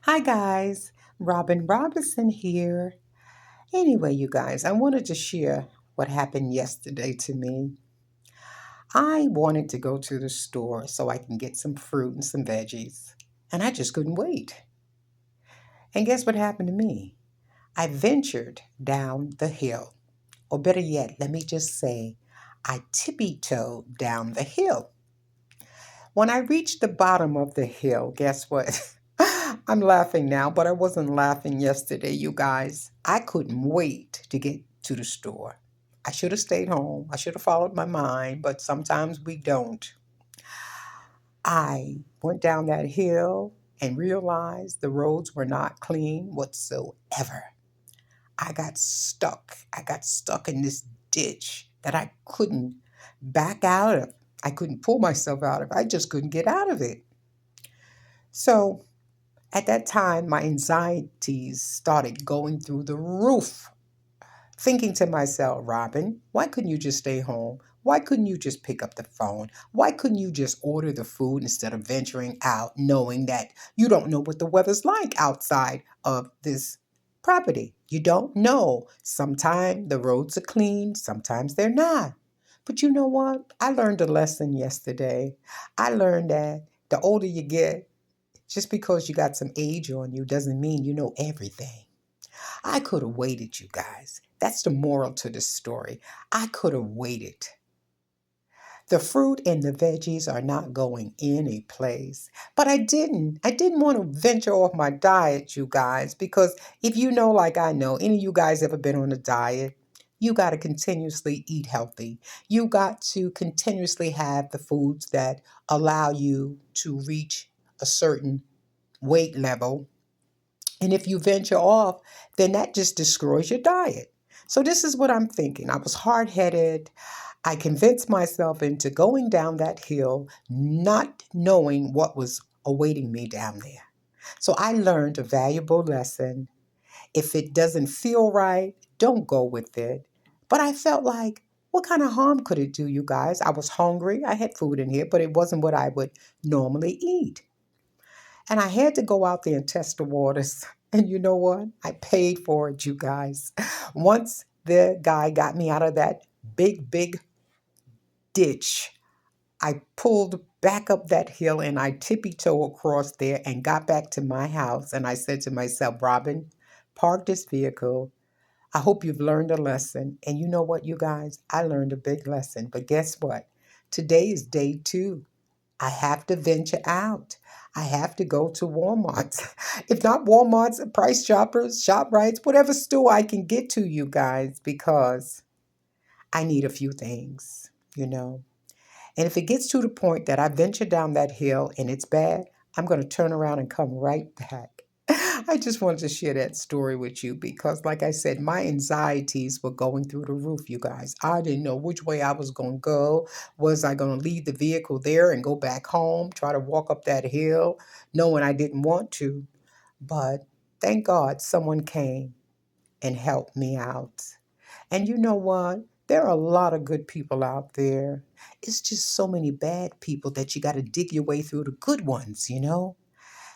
Hi, guys. Robin Robinson here. Anyway, you guys, I wanted to share what happened yesterday to me. I wanted to go to the store so I can get some fruit and some veggies, and I just couldn't wait. And guess what happened to me? I ventured down the hill, or better yet, let me just say, I tippy-toed down the hill. When I reached the bottom of the hill, guess what? I'm laughing now, but I wasn't laughing yesterday, you guys. I couldn't wait to get to the store. I should have stayed home. I should have followed my mind, but sometimes we don't. I went down that hill and realized the roads were not clean whatsoever. I got stuck. I got stuck in this ditch that I couldn't back out of. I couldn't pull myself out of. I just couldn't get out of it. So at that time, my anxieties started going through the roof. Thinking to myself, Robin, why couldn't you just stay home? Why couldn't you just pick up the phone? Why couldn't you just order the food instead of venturing out, knowing that you don't know what the weather's like outside of this property? You don't know. Sometimes the roads are clean, sometimes they're not. But you know what? I learned a lesson yesterday. I learned that the older you get, just because you got some age on you doesn't mean you know everything. I could have waited, you guys. That's the moral to this story. I could have waited. The fruit and the veggies are not going any place. But I didn't. I didn't want to venture off my diet, you guys, because if you know, like I know, any of you guys ever been on a diet? You got to continuously eat healthy. You got to continuously have the foods that allow you to reach a certain weight level, and if you venture off, then that just destroys your diet. So, this is what I'm thinking. I was hard headed. I convinced myself into going down that hill, not knowing what was awaiting me down there. So, I learned a valuable lesson. If it doesn't feel right, don't go with it. But I felt like, what kind of harm could it do, you guys? I was hungry. I had food in here, but it wasn't what I would normally eat. And I had to go out there and test the waters. And you know what? I paid for it, you guys. Once the guy got me out of that big ditch, I pulled back up that hill and I tippy toe across there and got back to my house. And I said to myself, Robin, park this vehicle. I hope you've learned a lesson. And you know what, you guys? I learned a big lesson. But guess what? Today is day two. I have to venture out. I have to go to Walmart. If not Walmart's, Price Shoppers, ShopRites, whatever store I can get to, you guys, because I need a few things, you know. And if it gets to the point that I venture down that hill and it's bad, I'm going to turn around and come right back. I just wanted to share that story with you because, like I said, my anxieties were going through the roof, you guys. I didn't know which way I was going to go. Was I going to leave the vehicle there and go back home, try to walk up that hill, knowing I didn't want to? But thank God someone came and helped me out. And you know what? There are a lot of good people out there. It's just so many bad people that you got to dig your way through the good ones, you know?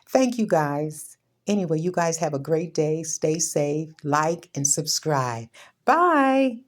Thank you guys. Anyway, you guys have a great day. Stay safe, like, and subscribe. Bye.